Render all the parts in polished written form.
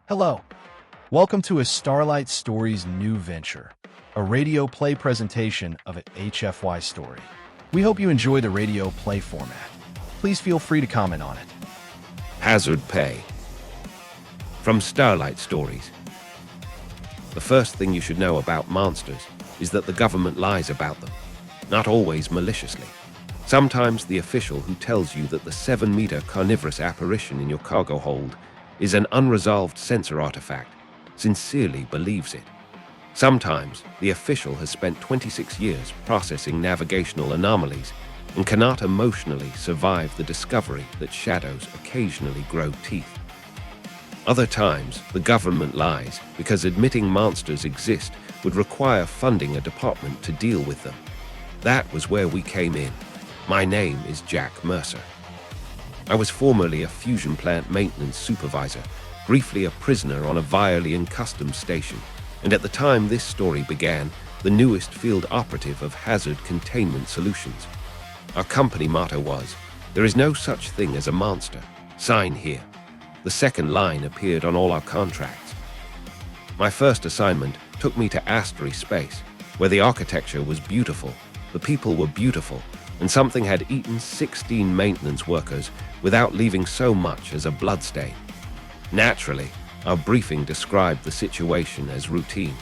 Hello. Welcome to a Starlight Stories new venture, a radio play presentation of an HFY story. We hope you enjoy the radio play format. Please feel free to comment on it. Hazard Pay. From Starlight Stories. The first thing you should know about monsters is that the government lies about them, not always maliciously. Sometimes the official who tells you that the 7-meter carnivorous apparition in your cargo hold is an unresolved sensor artifact sincerely believes it. Sometimes the official has spent 26 years processing navigational anomalies and cannot emotionally survive the discovery that shadows occasionally grow teeth. Other times, the government lies because admitting monsters exist would require funding a department to deal with them. That was where we came in. My name is Jack Mercer. I was formerly a fusion plant maintenance supervisor, briefly a prisoner on a Virellian customs station, and at the time this story began, the newest field operative of Hazard Containment Solutions. Our company motto was, "There is no such thing as a monster. Sign here." The second line appeared on all our contracts. My first assignment took me to Asteri space, where the architecture was beautiful, the people were beautiful, and something had eaten 16 maintenance workers without leaving so much as a bloodstain. Naturally, our briefing described the situation as routine.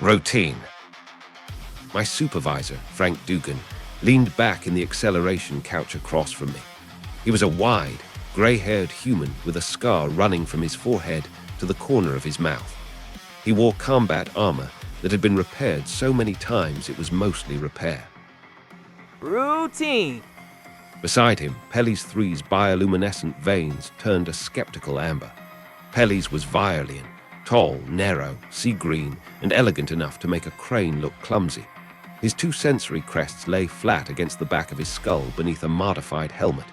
Routine. My supervisor, Frank Dugan, leaned back in the acceleration couch across from me. He was a wide, gray-haired human with a scar running from his forehead to the corner of his mouth. He wore combat armor that had been repaired so many times it was mostly repair. Routine. Beside him, Pellis Thrae's bioluminescent veins turned a skeptical amber. Pellis was Virellian, tall, narrow, sea green, and elegant enough to make a crane look clumsy. His two sensory crests lay flat against the back of his skull beneath a modified helmet.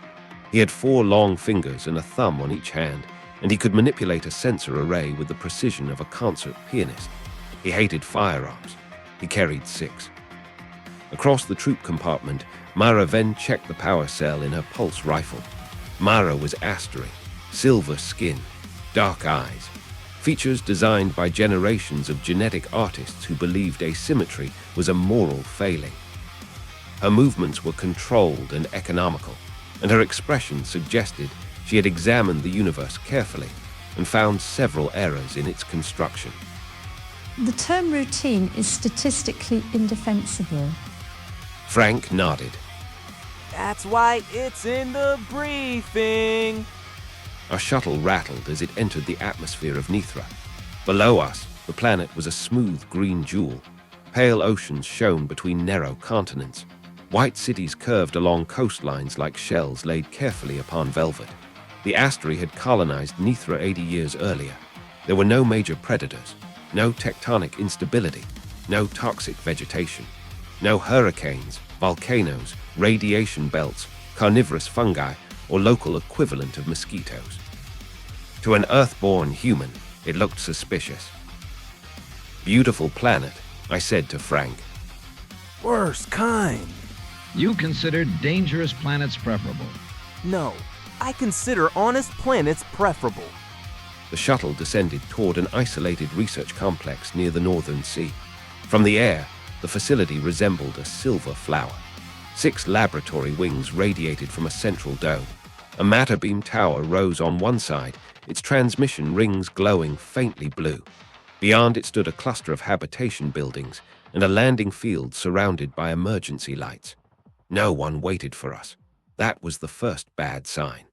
He had 4 long fingers and a thumb on each hand, and he could manipulate a sensor array with the precision of a concert pianist. He hated firearms. He carried 6. Across the troop compartment, Mara Venn checked the power cell in her pulse rifle. Mara was Asteri, silver skin, dark eyes, features designed by generations of genetic artists who believed asymmetry was a moral failing. Her movements were controlled and economical, and her expression suggested she had examined the universe carefully and found several errors in its construction. The term routine is statistically indefensible. Frank nodded. That's why it's in the briefing. Our shuttle rattled as it entered the atmosphere of Nethra. Below us, the planet was a smooth green jewel. Pale oceans shone between narrow continents. White cities curved along coastlines like shells laid carefully upon velvet. The Asteri had colonized Nethra 80 years earlier. There were no major predators, no tectonic instability, no toxic vegetation, no hurricanes, volcanoes, radiation belts, carnivorous fungi, or local equivalent of mosquitoes. To an Earth-born human, it looked suspicious. "Beautiful planet," I said to Frank. Worst kind. You consider dangerous planets preferable. No, I consider honest planets preferable. The shuttle descended toward an isolated research complex near the Northern Sea. From the air, the facility resembled a silver flower. 6 laboratory wings radiated from a central dome. A matter beam tower rose on one side, its transmission rings glowing faintly blue. Beyond it stood a cluster of habitation buildings and a landing field surrounded by emergency lights. No one waited for us. That was the first bad sign.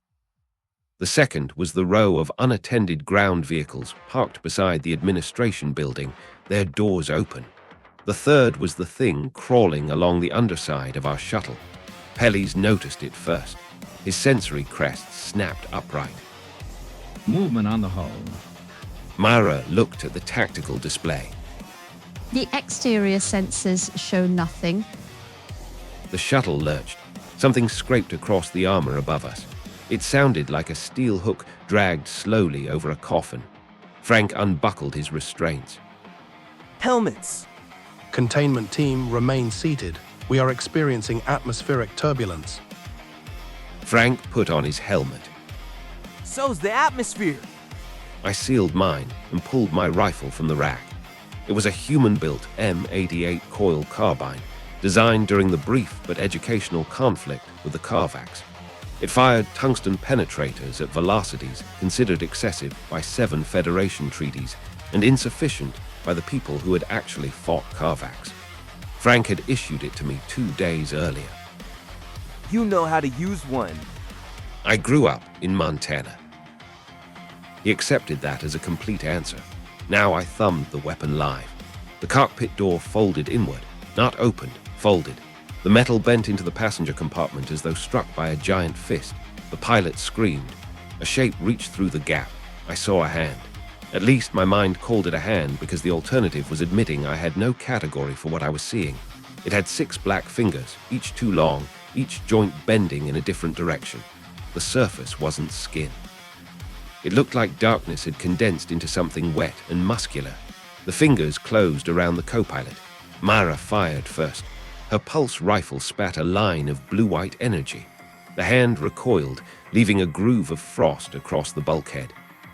The second was the row of unattended ground vehicles parked beside the administration building, their doors open. The third was the thing crawling along the underside of our shuttle. Pellis noticed it first. His sensory crests snapped upright. Movement on the hull. Mara looked at the tactical display. The exterior sensors show nothing. The shuttle lurched. Something scraped across the armor above us. It sounded like a steel hook dragged slowly over a coffin. Frank unbuckled his restraints. Helmets. Containment team remain seated. We are experiencing atmospheric turbulence. Frank put on his helmet. So's the atmosphere. I sealed mine and pulled my rifle from the rack. It was a human-built M88 coil carbine, designed during the brief but educational conflict with the Carvax. It fired tungsten penetrators at velocities considered excessive by 7 Federation treaties and insufficient by the people who had actually fought Carvax. Frank had issued it to me 2 days earlier. You know how to use one. I grew up in Montana. He accepted that as a complete answer. Now I thumbed the weapon live. The cockpit door folded inward, not opened, folded. The metal bent into the passenger compartment as though struck by a giant fist. The pilot screamed. A shape reached through the gap. I saw a hand. At least my mind called it a hand because the alternative was admitting I had no category for what I was seeing. It had 6 black fingers, each too long, each joint bending in a different direction. The surface wasn't skin. It looked like darkness had condensed into something wet and muscular. The fingers closed around the co-pilot. Mara fired first. Her pulse rifle spat a line of blue-white energy. The hand recoiled, leaving a groove of frost across the bulkhead.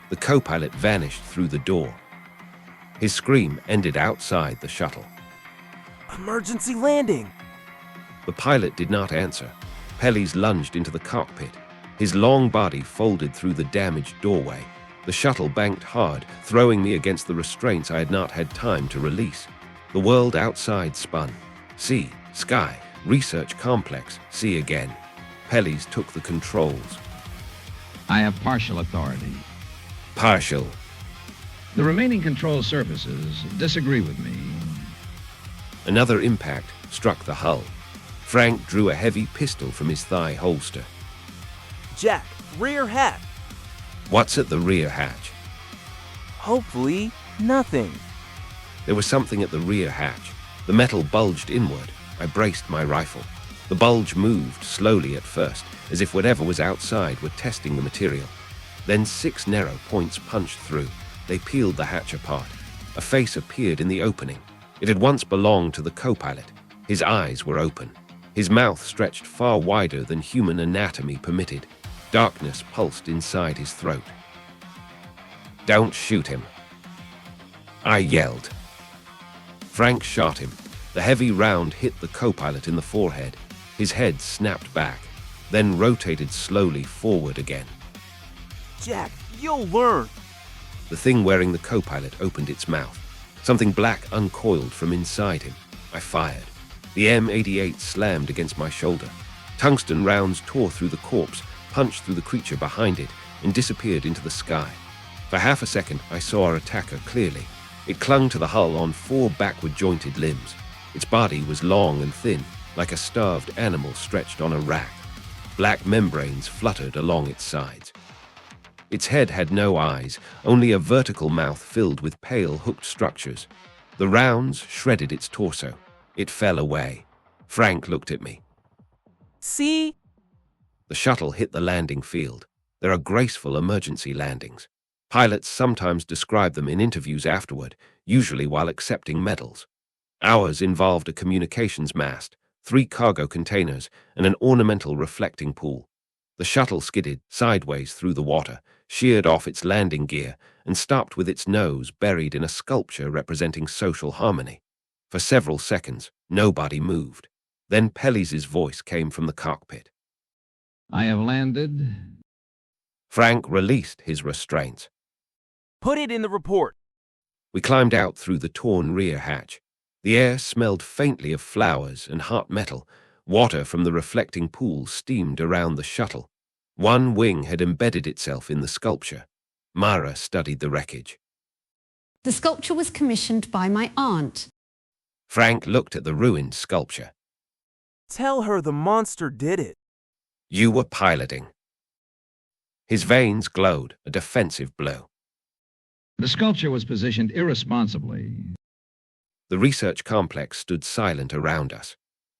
The co-pilot vanished through the door. His scream ended outside the shuttle. Emergency landing! The pilot did not answer. Pellis lunged into the cockpit. His long body folded through the damaged doorway. The shuttle banked hard, throwing me against the restraints I had not had time to release. The world outside spun. Sea, sky, research complex, sea again. Pellis took the controls. I have partial authority. Partial. The remaining control surfaces disagree with me. Another impact struck the hull. Frank drew a heavy pistol from his thigh holster. Jack, rear hatch. What's at the rear hatch? Hopefully, nothing. There was something at the rear hatch. The metal bulged inward. I braced my rifle. The bulge moved slowly at first, as if whatever was outside were testing the material. Then 6 narrow points punched through. They peeled the hatch apart. A face appeared in the opening. It had once belonged to the co-pilot. His eyes were open. His mouth stretched far wider than human anatomy permitted. Darkness pulsed inside his throat. "Don't shoot him," I yelled. Frank shot him. The heavy round hit the co-pilot in the forehead. His head snapped back, then rotated slowly forward again. Jack, you'll learn. The thing wearing the co-pilot opened its mouth. Something black uncoiled from inside him. I fired. The M88 slammed against my shoulder. Tungsten rounds tore through the corpse, punched through the creature behind it, and disappeared into the sky. For half a second, I saw our attacker clearly. It clung to the hull on 4 backward-jointed limbs. Its body was long and thin, like a starved animal stretched on a rack. Black membranes fluttered along its sides. Its head had no eyes, only a vertical mouth filled with pale hooked structures. The rounds shredded its torso. It fell away. Frank looked at me. See? The shuttle hit the landing field. There are graceful emergency landings. Pilots sometimes describe them in interviews afterward, usually while accepting medals. Ours involved a communications mast, 3 cargo containers, and an ornamental reflecting pool. The shuttle skidded sideways through the water, sheared off its landing gear, and stopped with its nose buried in a sculpture representing social harmony. For several seconds, nobody moved. Then Pellis's voice came from the cockpit. I have landed. Frank released his restraints. Put it in the report. We climbed out through the torn rear hatch. The air smelled faintly of flowers and hot metal. Water from the reflecting pool steamed around the shuttle. One wing had embedded itself in the sculpture. Mara studied the wreckage. The sculpture was commissioned by my aunt. Frank looked at the ruined sculpture. Tell her the monster did it. You were piloting. His veins glowed, a defensive blow. The sculpture was positioned irresponsibly. The research complex stood silent around us.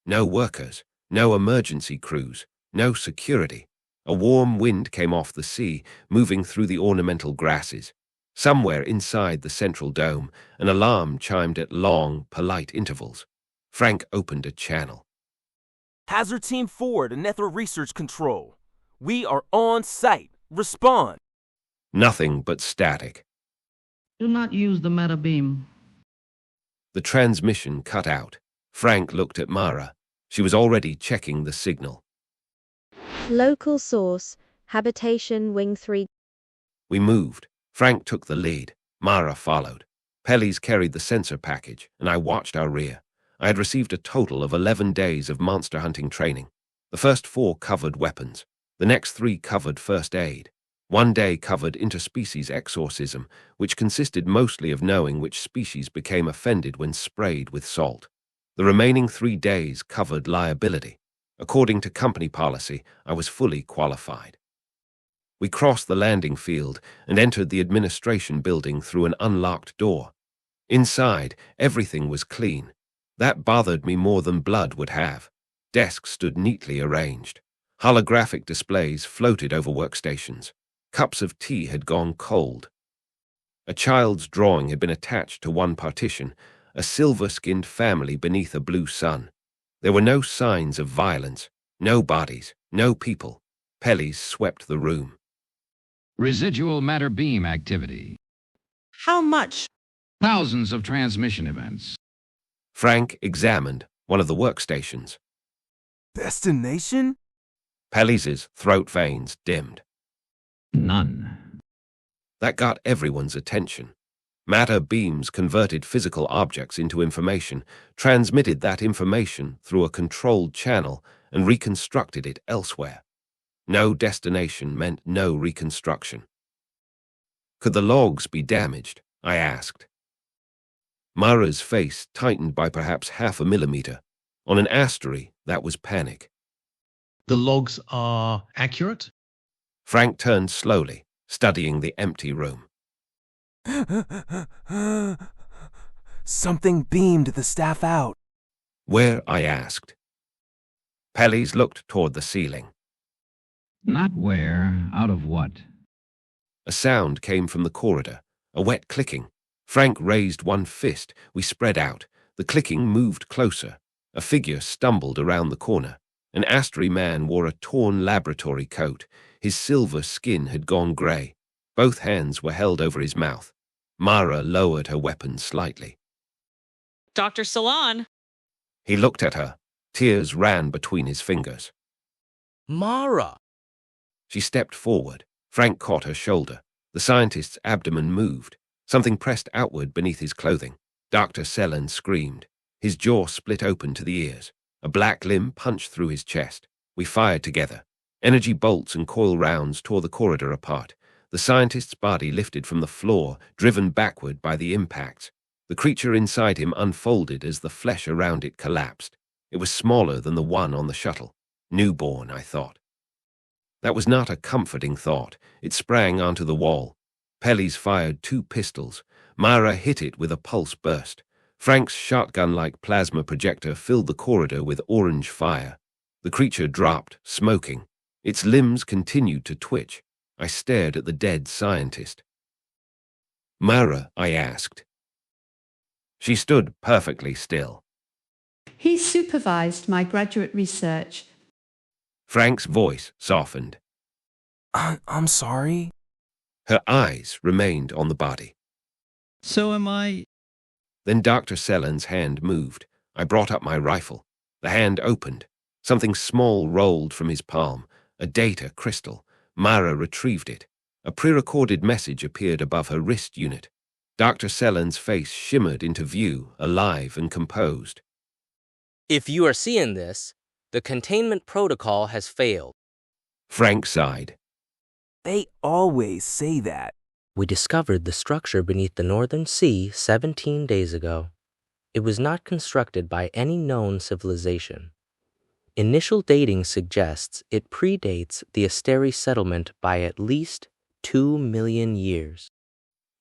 No workers, no emergency crews, no security. A warm wind came off the sea, moving through the ornamental grasses. Somewhere inside the central dome, an alarm chimed at long, polite intervals. Frank opened a channel. Hazard Team Forward to Nethra Research Control. We are on site. Respond. Nothing but static. Do not use the meta beam. The transmission cut out. Frank looked at Mara. She was already checking the signal. Local source, habitation wing 3. We moved. Frank took the lead. Mara followed. Pellis carried the sensor package, and I watched our rear. I had received a total of 11 days of monster hunting training. The first 4 covered weapons. The next 3 covered first aid. 1 day covered interspecies exorcism, which consisted mostly of knowing which species became offended when sprayed with salt. The remaining 3 days covered liability. According to company policy, I was fully qualified. We crossed the landing field and entered the administration building through an unlocked door. Inside, everything was clean. That bothered me more than blood would have. Desks stood neatly arranged. Holographic displays floated over workstations. Cups of tea had gone cold. A child's drawing had been attached to one partition, a silver-skinned family beneath a blue sun. There were no signs of violence, no bodies, no people. Pellis swept the room. Residual matter beam activity. How much? Thousands of transmission events. Frank examined one of the workstations. Destination? Pellis's throat veins dimmed. None. That got everyone's attention. Matter beams converted physical objects into information, transmitted that information through a controlled channel, and reconstructed it elsewhere. No destination meant no reconstruction. Could the logs be damaged? I asked. Mara's face tightened by perhaps half a millimeter. On an Asteri, that was panic. The logs are accurate? Frank turned slowly, studying the empty room. Something beamed the staff out. Where? I asked. Pellis looked toward the ceiling. Not where, out of what? A sound came from the corridor, a wet clicking. Frank raised one fist. We spread out. The clicking moved closer. A figure stumbled around the corner. An Asteri man wore a torn laboratory coat. His silver skin had gone grey. Both hands were held over his mouth. Mara lowered her weapon slightly. Dr. Salon. He looked at her. Tears ran between his fingers. Mara! She stepped forward. Frank caught her shoulder. The scientist's abdomen moved. Something pressed outward beneath his clothing. Dr. Salon screamed. His jaw split open to the ears. A black limb punched through his chest. We fired together. Energy bolts and coil rounds tore the corridor apart. The scientist's body lifted from the floor, driven backward by the impacts. The creature inside him unfolded as the flesh around it collapsed. It was smaller than the one on the shuttle. Newborn, I thought. That was not a comforting thought. It sprang onto the wall. Pellis fired 2 pistols. Mara hit it with a pulse burst. Frank's shotgun-like plasma projector filled the corridor with orange fire. The creature dropped, smoking. Its limbs continued to twitch. I stared at the dead scientist. Mara, I asked. She stood perfectly still. He supervised my graduate research. Frank's voice softened. I'm sorry. Her eyes remained on the body. So am I. Then Dr. Salon's hand moved. I brought up my rifle. The hand opened. Something small rolled from his palm. A data crystal. Mara retrieved it. A pre-recorded message appeared above her wrist unit. Dr. Salon's face shimmered into view, alive and composed. If you are seeing this, the containment protocol has failed. Frank sighed. They always say that. We discovered the structure beneath the Northern Sea 17 days ago. It was not constructed by any known civilization. Initial dating suggests it predates the Asteri settlement by at least 2 million years.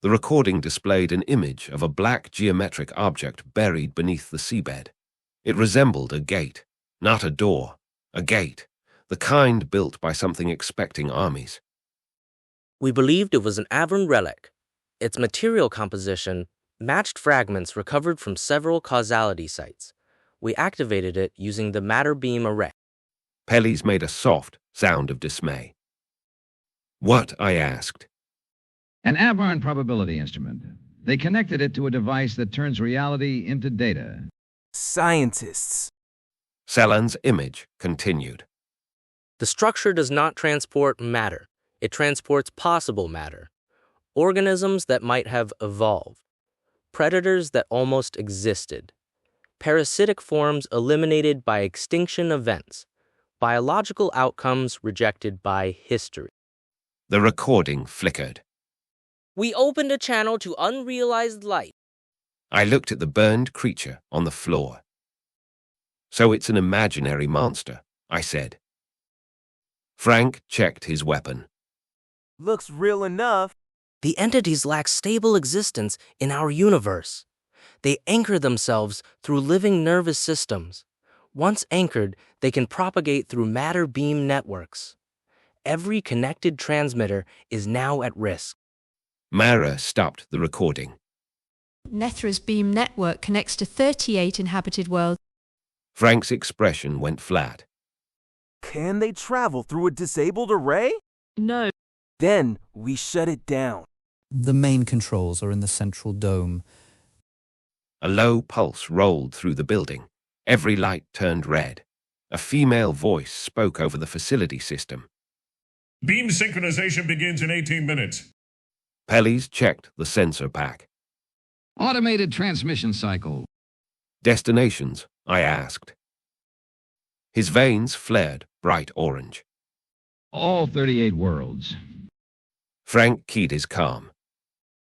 The recording displayed an image of a black geometric object buried beneath the seabed. It resembled a gate, not a door, a gate, the kind built by something expecting armies. We believed it was an Avern relic. Its material composition matched fragments recovered from several causality sites. We activated it using the matter beam array. Pellis made a soft sound of dismay. What? I asked. An aberrant probability instrument. They connected it to a device that turns reality into data. Scientists. Selan's image continued. The structure does not transport matter. It transports possible matter. Organisms that might have evolved. Predators that almost existed. Parasitic forms eliminated by extinction events. Biological outcomes rejected by history. The recording flickered. We opened a channel to unrealized light. I looked at the burned creature on the floor. So it's an imaginary monster, I said. Frank checked his weapon. Looks real enough. The entities lack stable existence in our universe. They anchor themselves through living nervous systems. Once anchored, they can propagate through matter beam networks. Every connected transmitter is now at risk. Mara stopped the recording. Nethra's beam network connects to 38 inhabited worlds. Frank's expression went flat. Can they travel through a disabled array? No. Then we shut it down. The main controls are in the central dome. A low pulse rolled through the building. Every light turned red. A female voice spoke over the facility system. Beam synchronization begins in 18 minutes. Pellis checked the sensor pack. Automated transmission cycle. Destinations? I asked. His veins flared bright orange. All 38 worlds. Frank keyed his calm.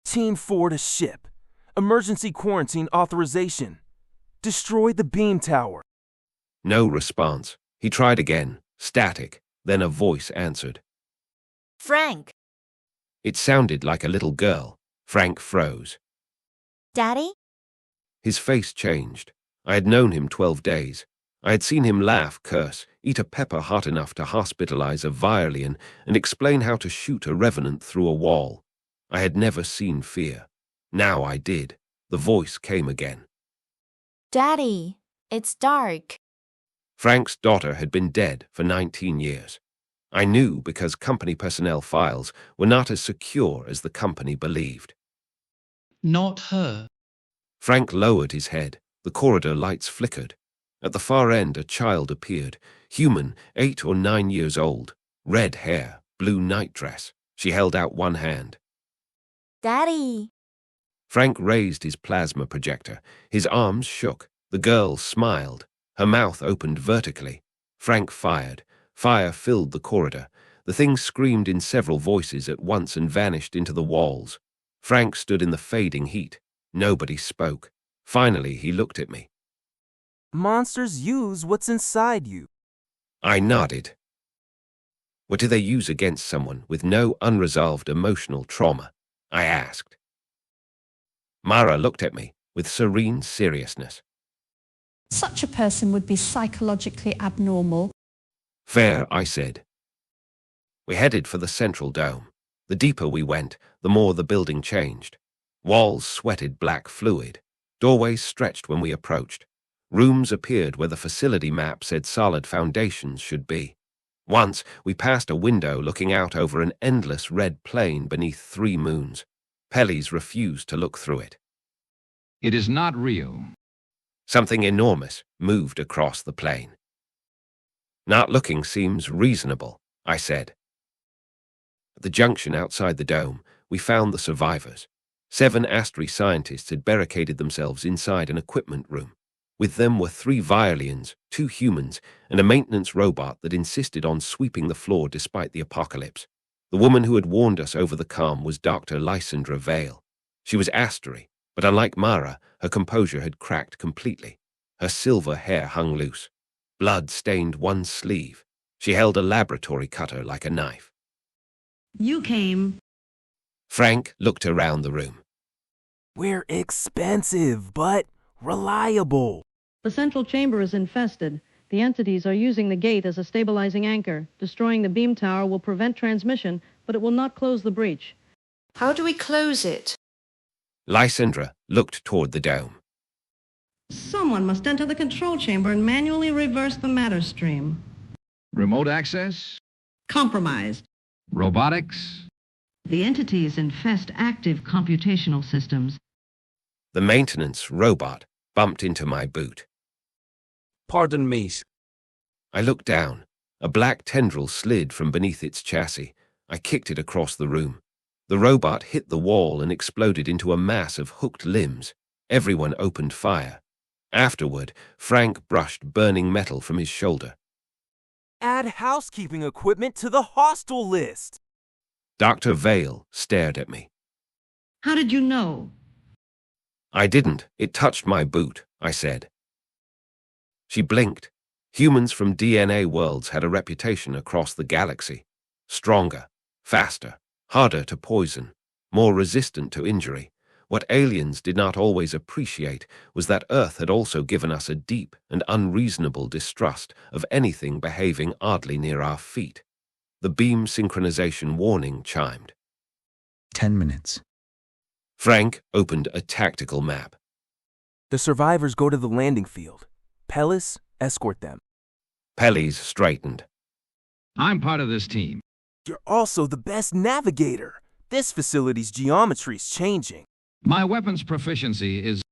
Team 4 to ship. Emergency quarantine authorization. Destroy the beam tower. No response. He tried again, static. Then a voice answered. Frank. It sounded like a little girl. Frank froze. Daddy? His face changed. I had known him 12 days. I had seen him laugh, curse, eat a pepper hot enough to hospitalize a Virellian, and explain how to shoot a revenant through a wall. I had never seen fear. Now I did. The voice came again. Daddy, it's dark. Frank's daughter had been dead for 19 years. I knew because company personnel files were not as secure as the company believed. Not her. Frank lowered his head. The corridor lights flickered. At the far end, a child appeared, human, 8 or 9 years old, red hair, blue nightdress. She held out one hand. Daddy. Frank raised his plasma projector. His arms shook. The girl smiled. Her mouth opened vertically. Frank fired. Fire filled the corridor. The thing screamed in several voices at once and vanished into the walls. Frank stood in the fading heat. Nobody spoke. Finally, he looked at me. Monsters use what's inside you. I nodded. What do they use against someone with no unresolved emotional trauma? I asked. Mara looked at me with serene seriousness. Such a person would be psychologically abnormal. Fair, I said. We headed for the central dome. The deeper we went, the more the building changed. Walls sweated black fluid. Doorways stretched when we approached. Rooms appeared where the facility map said solid foundations should be. Once, we passed a window looking out over an endless red plain beneath 3 moons. Pellis refused to look through it. It is not real. Something enormous moved across the plain. Not looking seems reasonable, I said. At the junction outside the dome, we found the survivors. 7 Asteri scientists had barricaded themselves inside an equipment room. With them were 3 Virellians, 2 humans, and a maintenance robot that insisted on sweeping the floor despite the apocalypse. The woman who had warned us over the calm was Dr. Lysandra Vale. She was Asteri, but unlike Mara, her composure had cracked completely. Her silver hair hung loose. Blood stained one sleeve. She held a laboratory cutter like a knife. You came. Frank looked around the room. We're expensive, but reliable. The central chamber is infested. The entities are using the gate as a stabilizing anchor. Destroying the beam tower will prevent transmission, but it will not close the breach. How do we close it? Lysandra looked toward the dome. Someone must enter the control chamber and manually reverse the matter stream. Remote access? Compromised. Robotics? The entities infest active computational systems. The maintenance robot bumped into my boot. Pardon me. I looked down. A black tendril slid from beneath its chassis. I kicked it across the room. The robot hit the wall and exploded into a mass of hooked limbs. Everyone opened fire. Afterward, Frank brushed burning metal from his shoulder. Add housekeeping equipment to the hostile list. Dr. Vale stared at me. How did you know? I didn't. It touched my boot, I said. She blinked. Humans from DNA worlds had a reputation across the galaxy. Stronger, faster, harder to poison, more resistant to injury. What aliens did not always appreciate was that Earth had also given us a deep and unreasonable distrust of anything behaving oddly near our feet. The beam synchronization warning chimed. 10 minutes. Frank opened a tactical map. The survivors go to the landing field. Pellis, escort them. Pellis straightened. I'm part of this team. You're also the best navigator. This facility's geometry's changing. My weapons proficiency is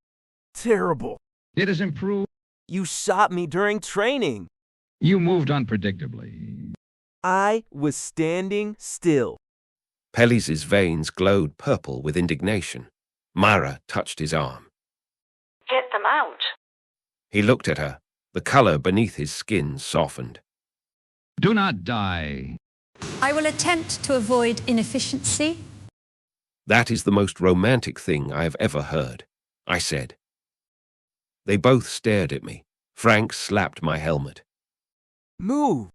terrible. It has improved. You shot me during training. You moved unpredictably. I was standing still. Pellis's veins glowed purple with indignation. Mara touched his arm. Get them out. He looked at her. The color beneath his skin softened. Do not die. I will attempt to avoid inefficiency. That is the most romantic thing I have ever heard, I said. They both stared at me. Frank slapped my helmet. Move.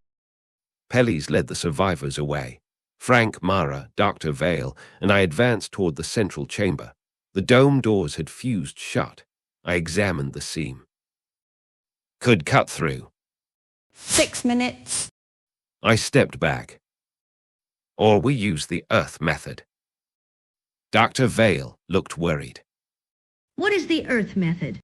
Pellis led the survivors away. Frank, Mara, Dr. Vale, and I advanced toward the central chamber. The dome doors had fused shut. I examined the seam. Could cut through. 6 minutes. I stepped back. Or we use the Earth method. Dr. Vale looked worried. What is the Earth method?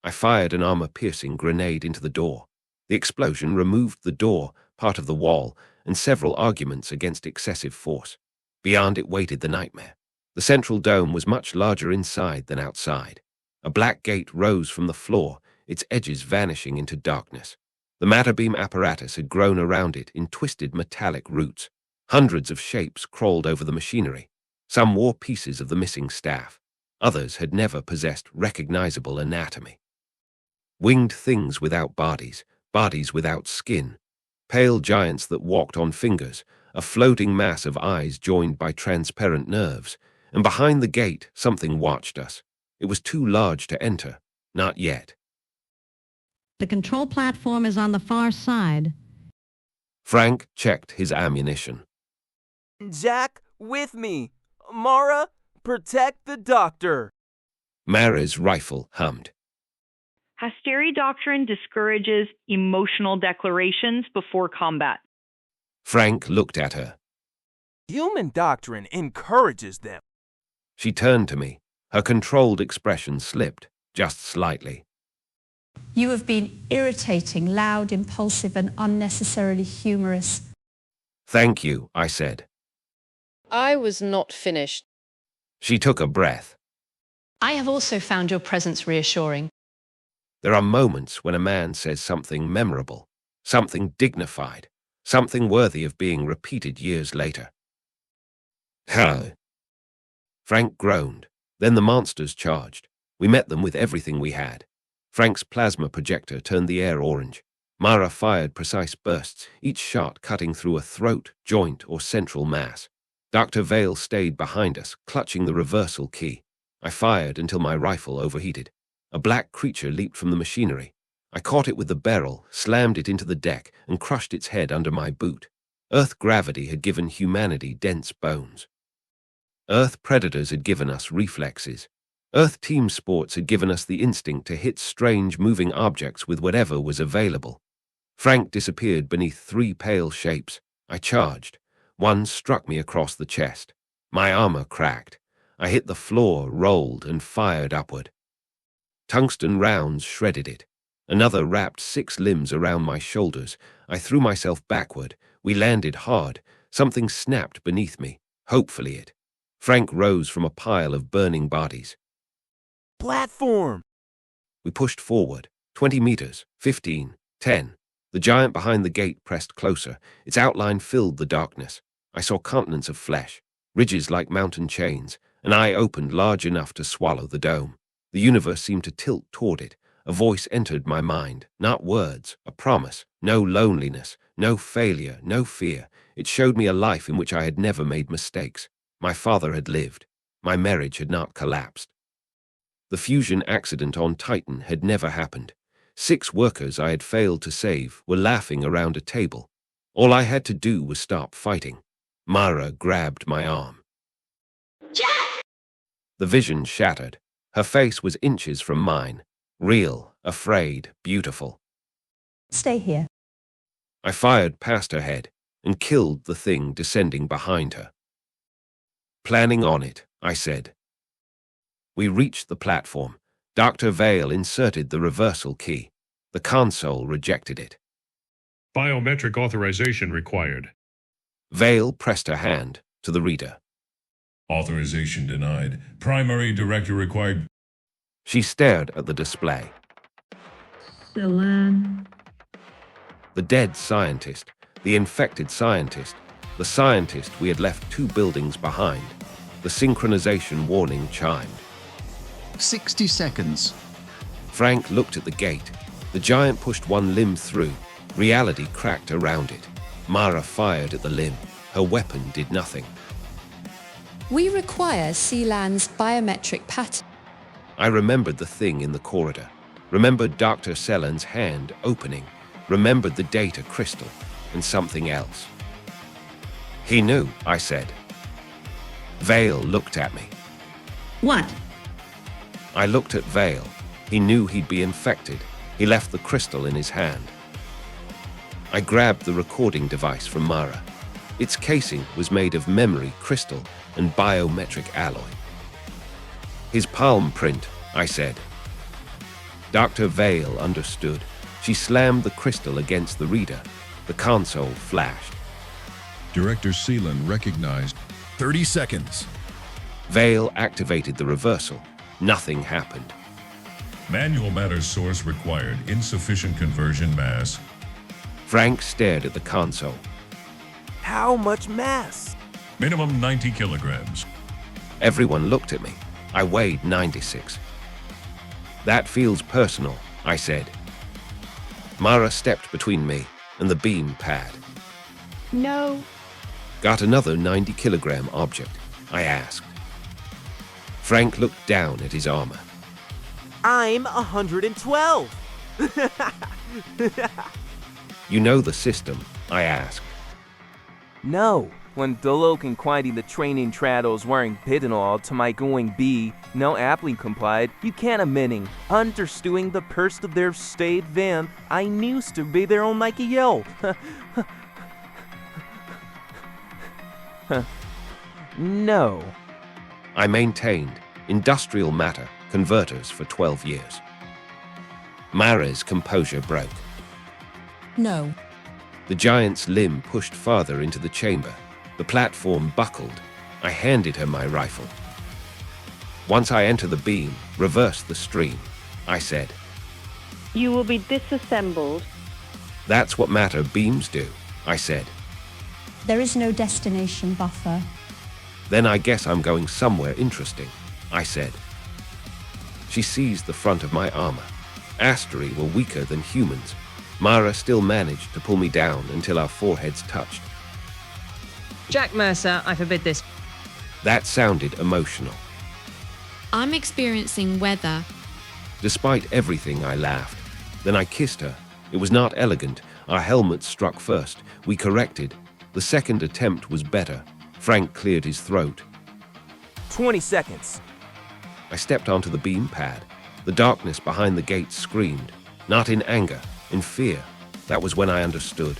I fired an armor-piercing grenade into the door. The explosion removed the door, part of the wall, and several arguments against excessive force. Beyond it waited the nightmare. The central dome was much larger inside than outside. A black gate rose from the floor, its edges vanishing into darkness. The matter beam apparatus had grown around it in twisted metallic roots. Hundreds of shapes crawled over the machinery. Some wore pieces of the missing staff. Others had never possessed recognizable anatomy. Winged things without bodies, bodies without skin. Pale giants that walked on fingers, a floating mass of eyes joined by transparent nerves. And behind the gate, something watched us. It was too large to enter. Not yet. The control platform is on the far side. Frank checked his ammunition. Jack, with me. Mara, protect the doctor. Mara's rifle hummed. Asteri doctrine discourages emotional declarations before combat. Frank looked at her. Human doctrine encourages them. She turned to me. Her controlled expression slipped, just slightly. You have been irritating, loud, impulsive, and unnecessarily humorous. Thank you, I said. I was not finished. She took a breath. I have also found your presence reassuring. There are moments when a man says something memorable, something dignified, something worthy of being repeated years later. Hello. Frank groaned. Then the monsters charged. We met them with everything we had. Frank's plasma projector turned the air orange. Mara fired precise bursts, each shot cutting through a throat, joint, or central mass. Dr. Vale stayed behind us, clutching the reversal key. I fired until my rifle overheated. A black creature leaped from the machinery. I caught it with the barrel, slammed it into the deck, and crushed its head under my boot. Earth gravity had given humanity dense bones. Earth predators had given us reflexes. Earth team sports had given us the instinct to hit strange moving objects with whatever was available. Frank disappeared beneath 3 pale shapes. I charged. One struck me across the chest. My armor cracked. I hit the floor, rolled, and fired upward. Tungsten rounds shredded it. Another wrapped 6 limbs around my shoulders. I threw myself backward. We landed hard. Something snapped beneath me. Hopefully it. Frank rose from a pile of burning bodies. Platform! We pushed forward. 20 meters, 15, 10. The giant behind the gate pressed closer. Its outline filled the darkness. I saw continents of flesh, ridges like mountain chains. An eye opened large enough to swallow the dome. The universe seemed to tilt toward it. A voice entered my mind. Not words, a promise. No loneliness, no failure, no fear. It showed me a life in which I had never made mistakes. My father had lived. My marriage had not collapsed. The fusion accident on Titan had never happened. 6 workers I had failed to save were laughing around a table. All I had to do was stop fighting. Mara grabbed my arm. Jack! The vision shattered. Her face was inches from mine. Real, afraid, beautiful. Stay here. I fired past her head and killed the thing descending behind her. Planning on it, I said. We reached the platform. Dr. Vale inserted the reversal key. The console rejected it. Biometric authorization required. Vale pressed her hand to the reader. Authorization denied. Primary director required. She stared at the display. Celan. The dead scientist, the infected scientist, the scientist we had left 2 buildings behind. The synchronization warning chimed. 60 seconds. Frank looked at the gate. The giant pushed one limb through. Reality cracked around it. Mara fired at the limb. Her weapon did nothing. We require Celan's biometric pattern. I remembered the thing in the corridor. Remembered Dr. Celan's hand opening. Remembered the data crystal and something else. He knew, I said. Vale looked at me. What? I looked at Vale. He knew he'd be infected. He left the crystal in his hand. I grabbed the recording device from Mara. Its casing was made of memory, crystal, and biometric alloy. His palm print, I said. Dr. Vale understood. She slammed the crystal against the reader. The console flashed. Director Celan recognized. 30 seconds. Vale activated the reversal. Nothing happened. Manual matter source required. Insufficient conversion mass. Frank stared at the console. How much mass? Minimum 90 kilograms. Everyone looked at me. I weighed 96. That feels personal, I said. Mara stepped between me and the beam pad. No. Got another 90-kilogram object, I asked. Frank looked down at his armor. I'm 112. You know the system, I asked. No. When Dolo can quite the training traddles wearing pitinol to my going be, no aptly complied, you can't amending, understewing the purse of their state van, I knew to be their own like a yo. No. I maintained industrial matter converters for 12 years. Mara's composure broke. No. The giant's limb pushed farther into the chamber. The platform buckled. I handed her my rifle. Once I enter the beam, reverse the stream, I said. You will be disassembled. That's what matter beams do, I said. There is no destination buffer. Then I guess I'm going somewhere interesting, I said. She seized the front of my armor. Asteri were weaker than humans. Mara still managed to pull me down until our foreheads touched. Jack Mercer, I forbid this. That sounded emotional. I'm experiencing weather. Despite everything, I laughed. Then I kissed her. It was not elegant. Our helmets struck first. We corrected. The second attempt was better. Frank cleared his throat. 20 seconds. I stepped onto the beam pad. The darkness behind the gate screamed. Not in anger, in fear. That was when I understood.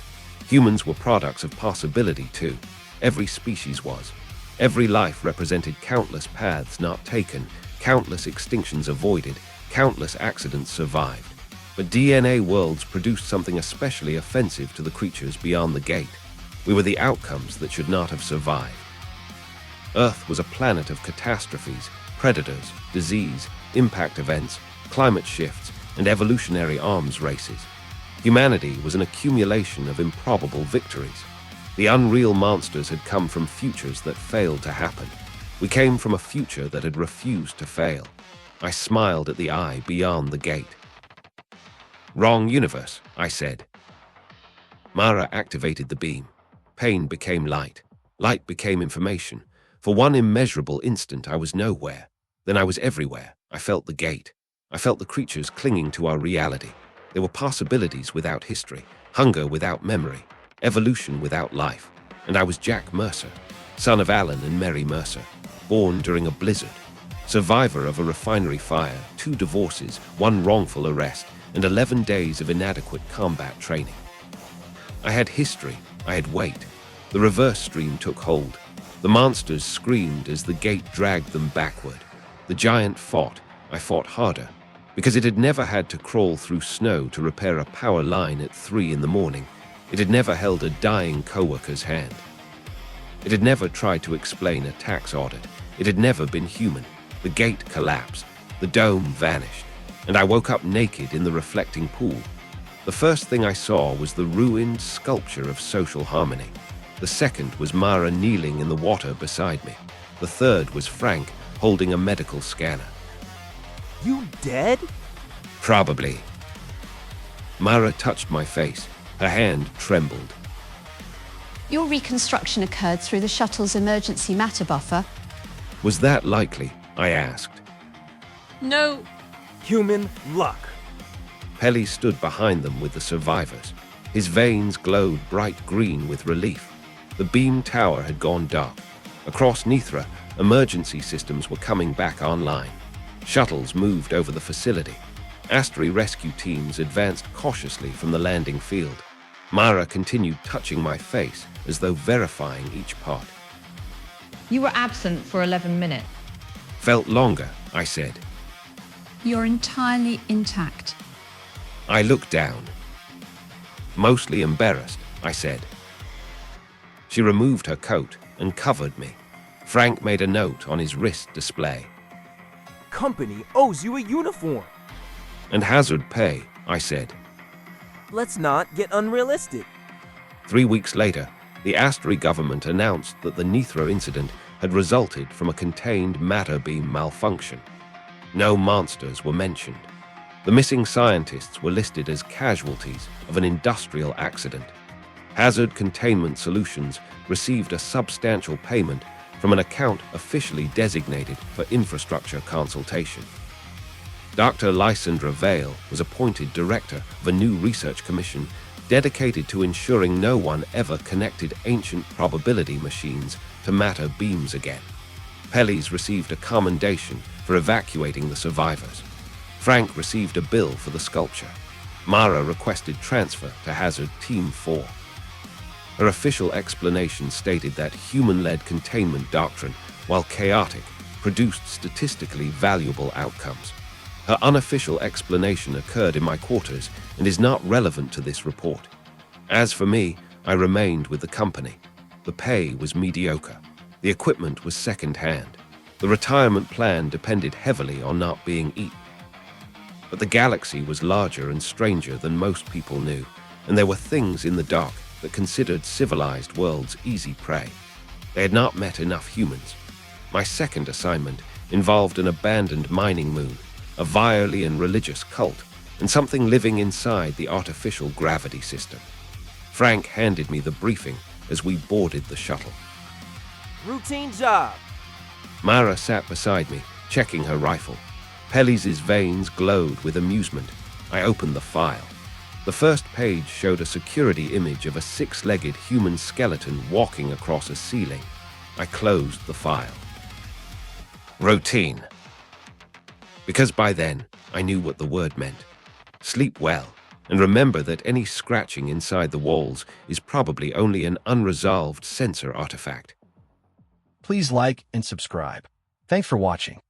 Humans were products of possibility, too. Every species was. Every life represented countless paths not taken, countless extinctions avoided, countless accidents survived. But DNA worlds produced something especially offensive to the creatures beyond the gate. We were the outcomes that should not have survived. Earth was a planet of catastrophes, predators, disease, impact events, climate shifts, and evolutionary arms races. Humanity was an accumulation of improbable victories. The unreal monsters had come from futures that failed to happen. We came from a future that had refused to fail. I smiled at the eye beyond the gate. "Wrong universe," I said. Mara activated the beam. Pain became light. Light became information. For one immeasurable instant, I was nowhere. Then I was everywhere. I felt the gate. I felt the creatures clinging to our reality. There were possibilities without history, hunger without memory, evolution without life. And I was Jack Mercer, son of Alan and Mary Mercer, born during a blizzard, survivor of a refinery fire, 2 divorces, 1 wrongful arrest, and 11 days of inadequate combat training. I had history. I had weight. The reverse stream took hold. The monsters screamed as the gate dragged them backward. The giant fought. I fought harder, because it had never had to crawl through snow to repair a power line at 3 in the morning. It had never held a dying coworker's hand. It had never tried to explain a tax audit. It had never been human. The gate collapsed. The dome vanished. And I woke up naked in the reflecting pool. The first thing I saw was the ruined sculpture of social harmony. The second was Mara kneeling in the water beside me. The third was Frank holding a medical scanner. "You dead?" "Probably." Mara touched my face. Her hand trembled. Your reconstruction occurred through the shuttle's emergency matter buffer. Was that likely? I asked. No. Human luck. Pellis stood behind them with the survivors. His veins glowed bright green with relief. The beam tower had gone dark. Across Nethra, emergency systems were coming back online. Shuttles moved over the facility. Asteri rescue teams advanced cautiously from the landing field. Mara continued touching my face as though verifying each part. You were absent for 11 minutes. Felt longer, I said. You're entirely intact. I looked down. Mostly embarrassed, I said. She removed her coat and covered me. Frank made a note on his wrist display. Company owes you a uniform. And hazard pay, I said. Let's not get unrealistic. 3 weeks later, the Asteri government announced that the Nethra incident had resulted from a contained matter beam malfunction. No monsters were mentioned. The missing scientists were listed as casualties of an industrial accident. Hazard Containment Solutions received a substantial payment from an account officially designated for infrastructure consultation. Dr. Lysandra Vale was appointed director of a new research commission dedicated to ensuring no one ever connected ancient probability machines to matter beams again. Pellis received a commendation for evacuating the survivors. Frank received a bill for the sculpture. Mara requested transfer to Hazard Team 4. Her official explanation stated that human-led containment doctrine, while chaotic, produced statistically valuable outcomes. Her unofficial explanation occurred in my quarters and is not relevant to this report. As for me, I remained with the company. The pay was mediocre. The equipment was second-hand. The retirement plan depended heavily on not being eaten. But the galaxy was larger and stranger than most people knew, and there were things in the dark that considered civilized worlds easy prey. They had not met enough humans. My second assignment involved an abandoned mining moon, a Virellian religious cult, and something living inside the artificial gravity system. Frank handed me the briefing as we boarded the shuttle. Routine job. Mara sat beside me, checking her rifle. Pellis's veins glowed with amusement. I opened the file. The first page showed a security image of a 6-legged human skeleton walking across a ceiling. I closed the file. Routine. Because by then, I knew what the word meant. Sleep well, and remember that any scratching inside the walls is probably only an unresolved sensor artifact. Please like and subscribe. Thanks for watching.